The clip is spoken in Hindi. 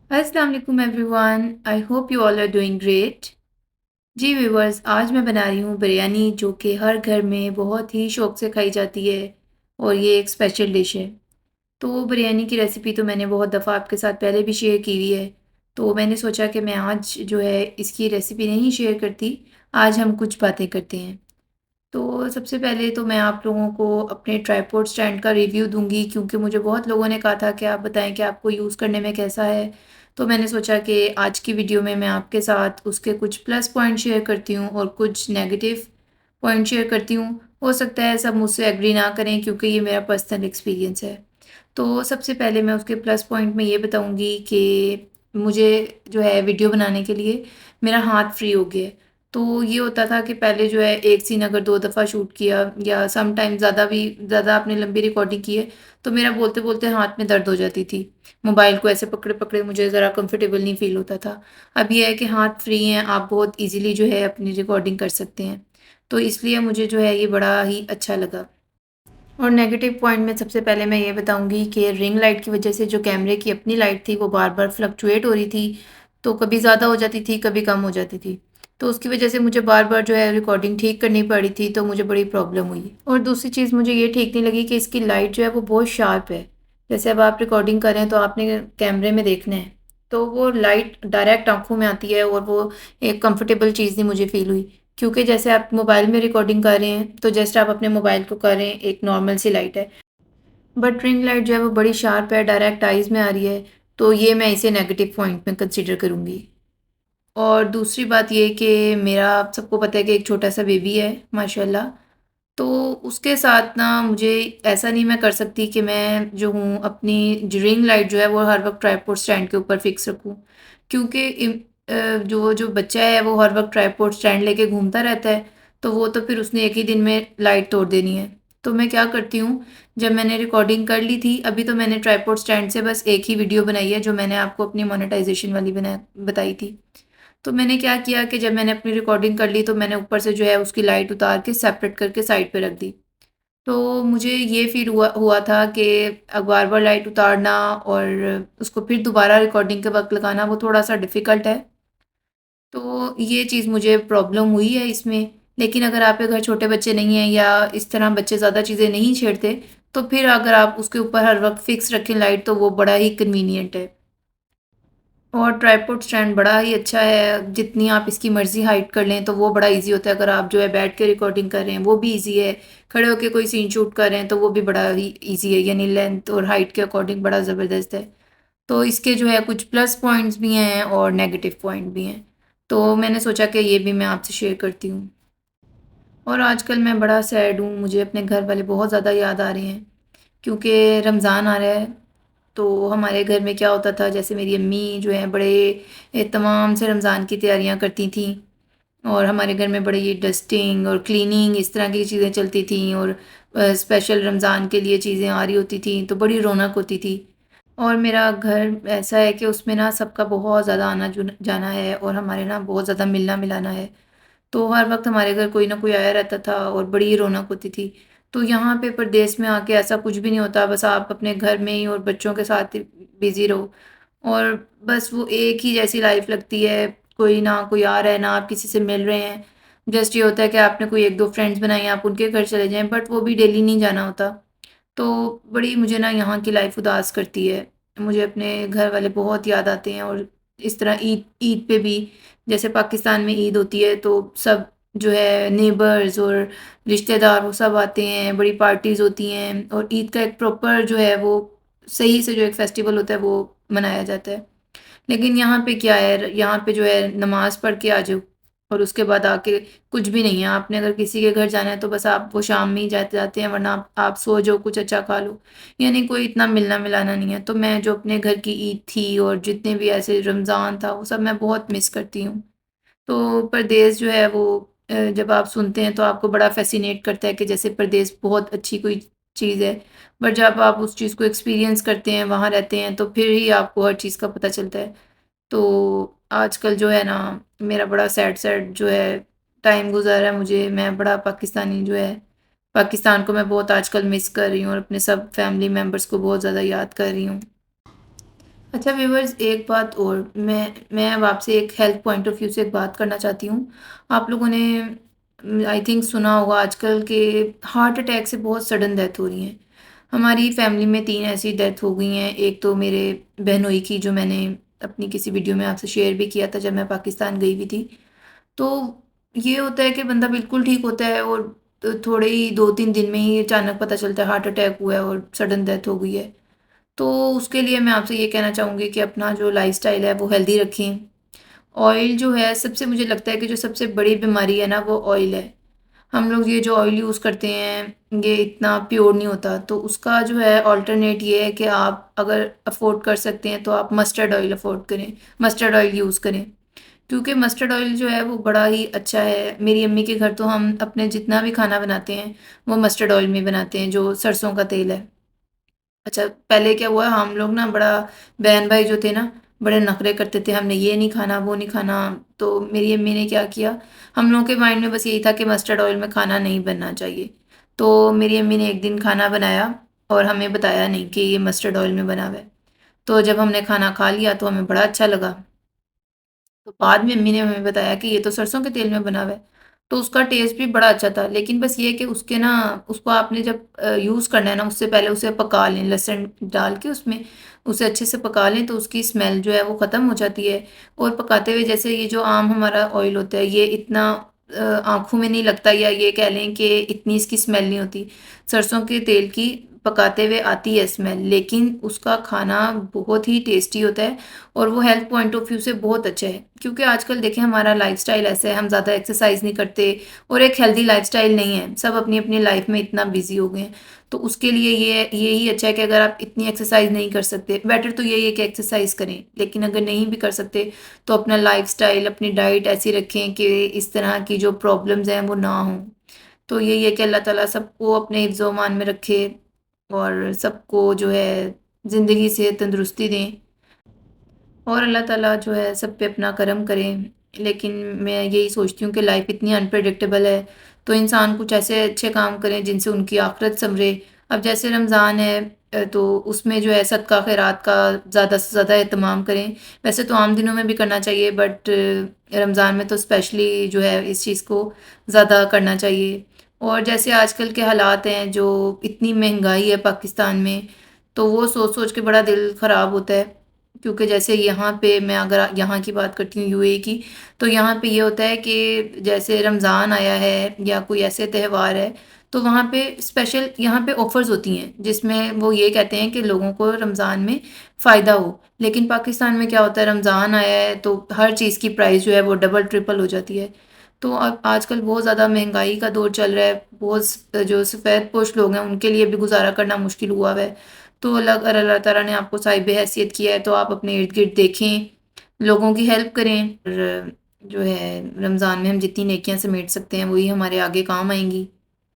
अस्सलाम वालेकुम everyone. I hope you all are doing great. जी व्यूवर्स, आज मैं बना रही हूँ बिरयानी, जो कि हर घर में बहुत ही शौक से खाई जाती है और ये एक स्पेशल डिश है। तो बिरयानी की रेसिपी तो मैंने बहुत दफ़ा आपके साथ पहले भी शेयर की हुई है। तो मैंने सोचा कि मैं आज जो है इसकी रेसिपी नहीं शेयर करती, आज हम कुछ बातें करते हैं। तो सबसे पहले तो मैं आप लोगों को अपने ट्राइपॉड स्टैंड का रिव्यू दूँगी, क्योंकि मुझे बहुत लोगों ने कहा था कि आप बताएँ कि आपको यूज़ करने में कैसा है। तो मैंने सोचा कि आज की वीडियो में मैं आपके साथ उसके कुछ प्लस पॉइंट शेयर करती हूँ और कुछ नेगेटिव पॉइंट शेयर करती हूँ। हो सकता है सब मुझसे एग्री ना करें, क्योंकि ये मेरा पर्सनल एक्सपीरियंस है। तो सबसे पहले मैं उसके प्लस पॉइंट में ये बताऊँगी कि मुझे जो है वीडियो बनाने के लिए मेरा हाथ फ्री हो गया है। तो ये होता था कि पहले जो है एक सीन अगर 2 दफ़ा शूट किया या सम टाइम ज़्यादा आपने लंबी रिकॉर्डिंग की है, तो मेरा बोलते-बोलते हाथ में दर्द हो जाती थी। मोबाइल को ऐसे पकड़े-पकड़े मुझे ज़रा कंफर्टेबल नहीं फ़ील होता था। अब ये है कि हाथ फ्री हैं, आप बहुत ईज़िली जो है अपनी रिकॉर्डिंग कर सकते हैं। तो इसलिए मुझे जो है ये बड़ा ही अच्छा लगा। और नेगेटिव पॉइंट में सबसे पहले मैं ये बताऊँगी कि रिंग लाइट की वज़ह से जो कैमरे की अपनी लाइट थी वो बार-बार फ्लक्चुएट हो रही थी। तो कभी ज़्यादा हो जाती थी, कभी कम हो जाती थी। तो उसकी वज़ह से मुझे बार-बार जो है रिकॉर्डिंग ठीक करनी पड़ी थी, तो मुझे बड़ी प्रॉब्लम हुई। और दूसरी चीज़ मुझे ये ठीक नहीं लगी कि इसकी लाइट जो है वो बहुत शार्प है। जैसे अब आप रिकॉर्डिंग कर रहे हैं तो आपने कैमरे में देखना है, तो वो लाइट डायरेक्ट आँखों में आती है और वो एक कंफर्टेबल चीज़ नहीं मुझे फ़ील हुई। क्योंकि जैसे आप मोबाइल में रिकॉर्डिंग कर रहे हैं, तो जस्ट आप अपने मोबाइल को कर रहे हैं, एक नॉर्मल सी लाइट है। बट रिंग लाइट जो है वो बड़ी शार्प है, डायरेक्ट आइज़ में आ रही है, तो ये मैं इसे नेगेटिव पॉइंट में कंसीडर करूँगी। और दूसरी बात ये कि मेरा आप सबको पता है कि एक छोटा-सा बेबी है माशाल्लाह, तो उसके साथ ना मुझे ऐसा नहीं मैं कर सकती कि मैं जो हूँ अपनी जो रिंग लाइट जो है वो हर वक़्त ट्राइपॉड स्टैंड के ऊपर फ़िक्स रखूँ। क्योंकि जो बच्चा है वो हर वक़्त ट्राइपॉड स्टैंड लेके घूमता रहता है, तो वो तो फिर उसने एक ही दिन में लाइट तोड़ देनी है। तो मैं क्या करती हूँ, जब मैंने रिकॉर्डिंग कर ली थी, अभी तो मैंने ट्राइपॉड स्टैंड से बस एक ही वीडियो बनाई है, जो मैंने आपको अपनी मोनेटाइज़ेशन वाली बताई थी। तो मैंने क्या किया कि जब मैंने अपनी रिकॉर्डिंग कर ली, तो मैंने ऊपर से जो है उसकी लाइट उतार के सेपरेट करके साइड पे रख दी। तो मुझे ये फ़ील हुआ हुआ था कि बार-बार लाइट उतारना और उसको फिर दोबारा रिकॉर्डिंग के वक़्त लगाना वो थोड़ा-सा डिफ़िकल्ट है। तो ये चीज़ मुझे प्रॉब्लम हुई है इसमें। लेकिन अगर आपके घर छोटे बच्चे नहीं हैं या इस तरह बच्चे ज़्यादा चीज़ें नहीं छेड़ते, तो फिर अगर आप उसके ऊपर हर वक़्त फ़िक्स रखें लाइट, तो वो बड़ा ही कन्वीनिएंट है। और ट्राइपॉड स्टैंड बड़ा ही अच्छा है, जितनी आप इसकी मर्ज़ी हाइट कर लें तो वो बड़ा ईज़ी होता है। अगर आप जो है बैठ के रिकॉर्डिंग कर रहे हैं वो भी ईज़ी है, खड़े होके कोई सीन शूट कर रहे हैं तो वो भी बड़ा ही ईज़ी है, यानी लेंथ और हाइट के अकॉर्डिंग बड़ा ज़बरदस्त है। तो इसके जो है कुछ प्लस पॉइंट्स भी हैं और नेगेटिव पॉइंट भी हैं। तो मैंने सोचा कि ये भी मैं आपसे शेयर करती हूँ। और आजकल मैं बड़ा सैड हूँ, मुझे अपने घर वाले बहुत ज़्यादा याद आ रहे हैं, क्योंकि रमज़ान आ रहा है। तो हमारे घर में क्या होता था, जैसे मेरी अम्मी जो है बड़े एहतमाम से रमज़ान की तैयारियां करती थीं, और हमारे घर में बड़ी ये डस्टिंग और क्लीनिंग इस तरह की चीज़ें चलती थीं, और स्पेशल रमज़ान के लिए चीज़ें आ रही होती थीं, तो बड़ी रौनक होती थी। और मेरा घर ऐसा है कि उसमें ना सबका बहुत ज़्यादा आना जाना है, और हमारे ना बहुत ज़्यादा मिलना मिलाना है। तो हर वक़्त हमारे घर कोई ना कोई आया रहता था और बड़ी रौनक होती थी। तो यहाँ पे परदेस में आके ऐसा कुछ भी नहीं होता, बस आप अपने घर में ही और बच्चों के साथ ही बिज़ी रहो, और बस वो एक ही जैसी लाइफ़ लगती है। कोई ना कोई आ रहा है, ना आप किसी से मिल रहे हैं। जस्ट ये होता है कि आपने कोई 1-2 फ्रेंड्स बनाई, आप उनके घर चले जाएँ, बट वो भी डेली नहीं जाना होता। तो बड़ी मुझे ना यहाँ की लाइफ़ उदास करती है। मुझे अपने घर वाले बहुत याद आते हैं, और इस तरह ईद ईद पे भी, जैसे पाकिस्तान में ईद होती है तो सब जो है नेबर्स और रिश्तेदार वो सब आते हैं, बड़ी पार्टीज़ होती हैं, और ईद का एक प्रॉपर जो है वो सही से जो एक फेस्टिवल होता है वो मनाया जाता है। लेकिन यहाँ पे क्या है, यहाँ पे जो है नमाज़ पढ़ के आ जाओ, और उसके बाद आके कुछ भी नहीं है। आपने अगर किसी के घर जाना है तो बस आप वो शाम में ही जाते जाते हैं, वरना आप सो जाओ, कुछ अच्छा खा लो। यानी कोई इतना मिलना-मिलाना नहीं है। तो मैं जो अपने घर की ईद थी और जितने भी ऐसे रमज़ान था, वो सब मैं बहुत मिस करती हूँ। तो परदेस जो है वो जब आप सुनते हैं तो आपको बड़ा फ़ैसिनेट करता है कि जैसे परदेस बहुत अच्छी कोई चीज़ है। बट जब आप उस चीज़ को एक्सपीरियंस करते हैं, वहाँ रहते हैं, तो फिर ही आपको हर चीज़ का पता चलता है। तो आजकल जो है ना, मेरा बड़ा सैड सैड जो है टाइम गुज़र रहा है मुझे। मैं बड़ा पाकिस्तानी जो है, पाकिस्तान को मैं बहुत आजकल मिस कर रही हूँ, और अपने सब फैमिली मेंबर्स को बहुत ज़्यादा याद कर रही हूँ। अच्छा व्यूअर्स, एक बात और मैं अब आपसे एक हेल्थ पॉइंट ऑफ व्यू से एक बात करना चाहती हूँ। आप लोगों ने आई थिंक सुना होगा आजकल के हार्ट अटैक से बहुत सडन डेथ हो रही हैं। हमारी फैमिली में 3 ऐसी डेथ हो गई हैं। एक तो मेरे बहनोई की, जो मैंने अपनी किसी वीडियो में आपसे शेयर भी किया था जब मैं पाकिस्तान गई हुई थी। तो ये होता है कि बंदा बिल्कुल ठीक होता है और थोड़े ही 2-3 दिन में ही अचानक पता चलता है हार्ट अटैक हुआ है और सडन डेथ हो गई है। तो उसके लिए मैं आपसे ये कहना चाहूँगी कि अपना जो लाइफ़स्टाइल है वो हेल्दी रखें। ऑयल जो है, सबसे मुझे लगता है कि जो सबसे बड़ी बीमारी है ना वो ऑयल है। हम लोग ये जो ऑयल यूज़ करते हैं ये इतना प्योर नहीं होता, तो उसका जो है अल्टरनेट ये है कि आप अगर अफ़ोर्ड कर सकते हैं तो आप मस्टर्ड ऑयल अफ़ोर्ड करें, मस्टर्ड ऑयल यूज़ करें। क्योंकि मस्टर्ड ऑयल जो है वो बड़ा ही अच्छा है। मेरी अम्मी के घर तो हम अपने जितना भी खाना बनाते हैं वो मस्टर्ड ऑयल में बनाते हैं, जो सरसों का तेल है। अच्छा, पहले क्या हुआ, हम लोग ना बड़ा, बहन भाई जो थे ना, बड़े नखरे करते थे, हमने ये नहीं खाना वो नहीं खाना। तो मेरी अम्मी ने क्या किया, हम लोगों के माइंड में बस यही था कि मस्टर्ड ऑयल में खाना नहीं बनना चाहिए। तो मेरी अम्मी ने एक दिन खाना बनाया और हमें बताया नहीं कि ये मस्टर्ड ऑयल में बना हुआ है। तो जब हमने खाना खा लिया तो हमें बड़ा अच्छा लगा। तो बाद में अम्मी ने हमें बताया कि ये तो सरसों के तेल में बना हुआ है। तो उसका टेस्ट भी बड़ा अच्छा था, लेकिन बस ये है कि उसके ना, उसको आपने जब यूज़ करना है ना, उससे पहले उसे पका लें, लहसुन डाल के उसमें उसे अच्छे से पका लें तो उसकी स्मेल जो है वो ख़त्म हो जाती है। और पकाते हुए, जैसे ये जो आम हमारा ऑयल होता है ये इतना आँखों में नहीं लगता, या ये कह लें कि इतनी इसकी स्मेल नहीं होती। सरसों के तेल की पकाते हुए आती है स्मेल, लेकिन उसका खाना बहुत ही टेस्टी होता है और वो हेल्थ पॉइंट ऑफ व्यू से बहुत अच्छा है। क्योंकि आजकल देखें हमारा लाइफस्टाइल ऐसा है, हम ज़्यादा एक्सरसाइज नहीं करते और एक हेल्दी लाइफस्टाइल नहीं है, सब अपनी अपनी लाइफ में इतना बिजी हो गए हैं। तो उसके लिए ये ही अच्छा है कि अगर आप इतनी एक्सरसाइज नहीं कर सकते, बेटर तो यही है कि एक्सरसाइज करें, लेकिन अगर नहीं भी कर सकते तो अपना लाइफस्टाइल, अपनी डाइट ऐसी रखें कि इस तरह की जो प्रॉब्लम्स हैं वो ना हों। तो यही है कि अल्लाह ताला सबको अपने हिफ्ज़-ओ-मान में रखे और सबको जो है ज़िंदगी से तंदुरुस्ती दें। और अल्लाह ताला जो है सब पे अपना करम करें। लेकिन मैं यही सोचती हूँ कि लाइफ इतनी अनप्रेडिक्टेबल है, तो इंसान कुछ ऐसे अच्छे काम करें जिनसे उनकी आखिरत संवरे। अब जैसे रमज़ान है, तो उसमें जो है सदका खैरात का ज़्यादा से ज़्यादा एहतमाम करें। वैसे तो आम दिनों में भी करना चाहिए, बट रमज़ान में तो स्पेशली जो है इस चीज़ को ज़्यादा करना चाहिए। और जैसे आजकल के हालात हैं, जो इतनी महंगाई है पाकिस्तान में, तो वो सोच सोच के बड़ा दिल ख़राब होता है। क्योंकि जैसे यहाँ पे मैं अगर यहाँ की बात करती हूँ, यूएई की, तो यहाँ पे ये होता है कि जैसे रमज़ान आया है या कोई ऐसे त्यौहार है, तो वहाँ पे स्पेशल यहाँ पे ऑफ़र्स होती हैं जिसमें वो ये कहते हैं कि लोगों को रमज़ान में फ़ायदा हो। लेकिन पाकिस्तान में क्या होता है, रमज़ान आया है तो हर चीज़ की प्राइस जो है वो डबल ट्रिपल हो जाती है। तो अब आजकल बहुत ज़्यादा महंगाई का दौर चल रहा है, बहुत जो सफ़ेद पोश लोग हैं उनके लिए भी गुज़ारा करना मुश्किल हुआ हुआ है। तो अगर अल्लाह ताला ने आपको साहिब हैसियत किया है तो आप अपने इर्द-गिर्द देखें, लोगों की हेल्प करें और जो है रमज़ान में हम जितनी नेकियां समेट सकते हैं वही हमारे आगे काम आएँगी।